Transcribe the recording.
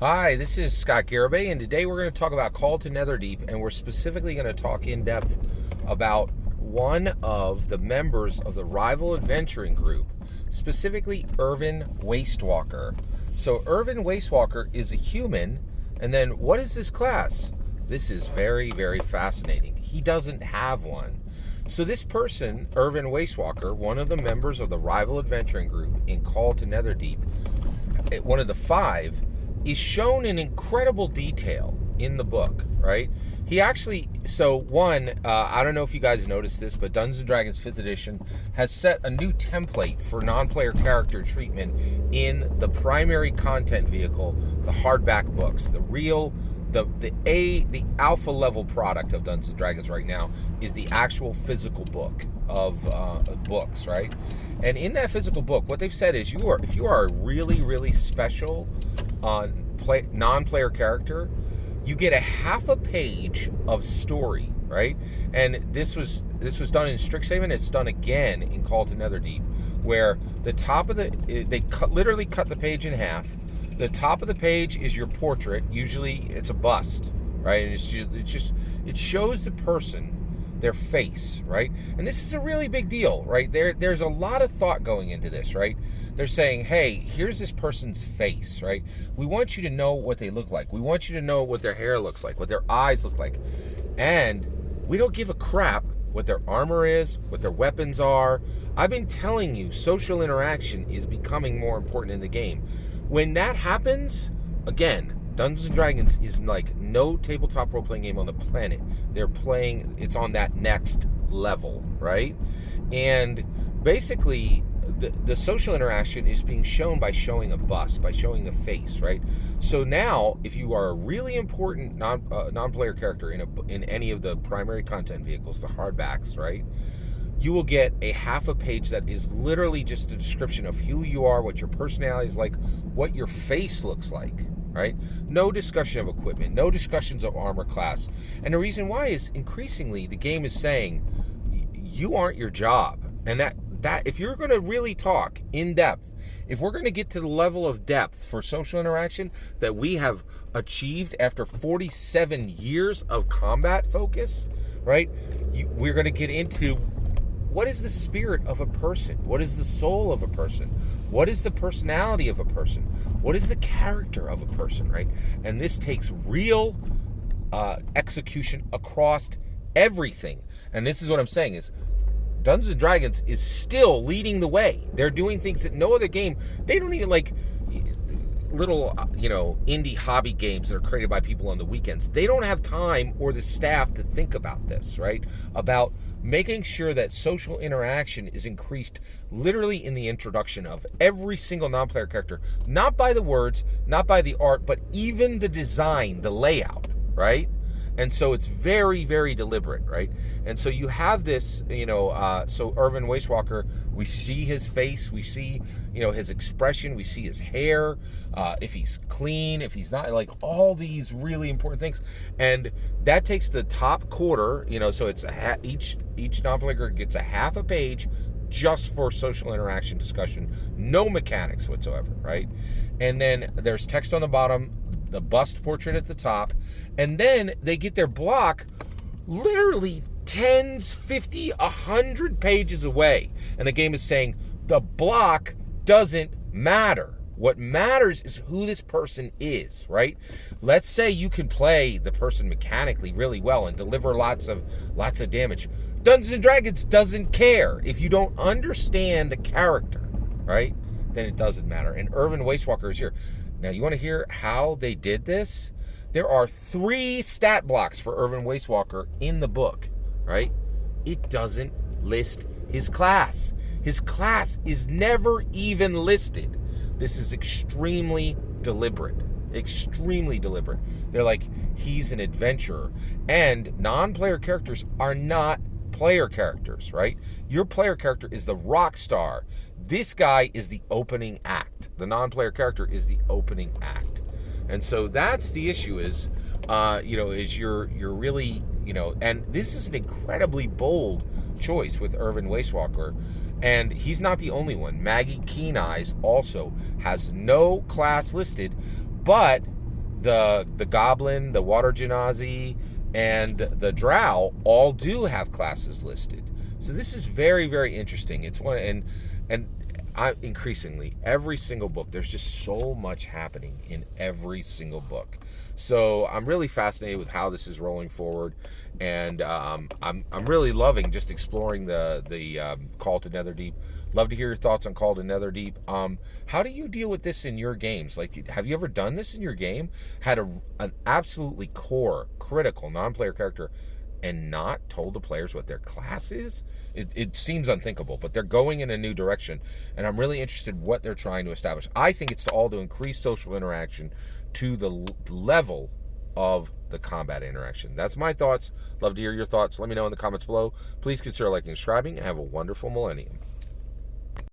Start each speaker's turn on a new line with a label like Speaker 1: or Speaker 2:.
Speaker 1: Hi, this is Scott Garibay, and today we're going to talk about Call to Netherdeep, and we're specifically going to talk in depth about one of the members of the rival adventuring group, specifically Irvan Wastewalker. So, Irvan Wastewalker is a human, and then what is this class? This is very, very fascinating. He doesn't have one. So, this person, Irvan Wastewalker, one of the members of the rival adventuring group in Call to Netherdeep, one of the five, is shown in incredible detail in the book, right? He actually, I don't know if you guys noticed this, but Dungeons & Dragons 5th edition has set a new template for non-player character treatment in the primary content vehicle, the hardback books. The alpha level product of Dungeons & Dragons right now is the actual physical book of books, right? And in that physical book, what they've said is if you are a really, really special non-player character, you get a half a page of story, right? And this was done in Strixhaven. It's done again in Call to Netherdeep, where the top of literally cut the page in half. The top of the page is your portrait. Usually, it's a bust, right? And it shows the person, their face, right? And this is a really big deal, right? There's a lot of thought going into this, right? They're saying, hey, here's this person's face, right? We want you to know what they look like. We want you to know what their hair looks like, what their eyes look like. And we don't give a crap what their armor is, what their weapons are. I've been telling you, social interaction is becoming more important in the game. When that happens, again, Dungeons & Dragons is like no tabletop role-playing game on the planet. It's on that next level, right? And basically, the social interaction is being shown by showing a bust, by showing the face, right? So now, if you are a really important non-player character in any of the primary content vehicles, the hardbacks, right, you will get a half a page that is literally just a description of who you are, what your personality is like, what your face looks like, right? No discussion of equipment, no discussions of armor class. And the reason why is increasingly the game is saying you aren't your job. And that if you're going to really talk in depth, if we're going to get to the level of depth for social interaction that we have achieved after 47 years of combat focus, right? We're going to get into what is the spirit of a person? What is the soul of a person? What is the personality of a person? What is the character of a person, right? And this takes real execution across everything. And this is what I'm saying is Dungeons & Dragons is still leading the way. They're doing things that no other game, they don't even like little, indie hobby games that are created by people on the weekends. They don't have time or the staff to think about this, right? About making sure that social interaction is increased literally in the introduction of every single non-player character, not by the words, not by the art, but even the design, the layout, right? And so it's very, very deliberate, right? And so you have this, so Irvan Wastewalker, we see his face, we see, his expression, we see his hair, if he's clean, if he's not, like all these really important things. And that takes the top quarter, so it's each non-player gets a half a page just for social interaction discussion, no mechanics whatsoever, right? And then there's text on the bottom, the bust portrait at the top, and then they get their block literally 10, 50, 100 pages away. And the game is saying the block doesn't matter. What matters is who this person is, right? Let's say you can play the person mechanically really well and deliver lots of damage. Dungeons & Dragons doesn't care. If you don't understand the character, right, then it doesn't matter. And Irvan Wastewalker is here. Now, you want to hear how they did this? There are 3 stat blocks for Irvan Wastewalker in the book, right? It doesn't list his class. His class is never even listed. This is extremely deliberate. Extremely deliberate. They're like, he's an adventurer. And non-player characters are not player characters, right? Your player character is the rock star. This guy is the opening act. The non-player character is the opening act. And so that's the issue is you're really, and this is an incredibly bold choice with Irvan Wastewalker. And he's not the only one. Maggie Keen Eyes also has no class listed, but the goblin, the water genasi, and the drow all do have classes listed. So this is very, very interesting. It's one, and I increasingly every single book, there's just so much happening in every single book. So I'm really fascinated with how this is rolling forward, and I'm really loving just exploring the Call to Netherdeep. Love to hear your thoughts on Call to Netherdeep. How do you deal with this in your games? Like, have you ever done this in your game? Had an absolutely core, critical, non-player character and not told the players what their class is? It seems unthinkable, but they're going in a new direction, and I'm really interested what they're trying to establish. I think it's all to increase social interaction to the level of the combat interaction. That's my thoughts. Love to hear your thoughts. Let me know in the comments below. Please consider liking and subscribing, and have a wonderful millennium.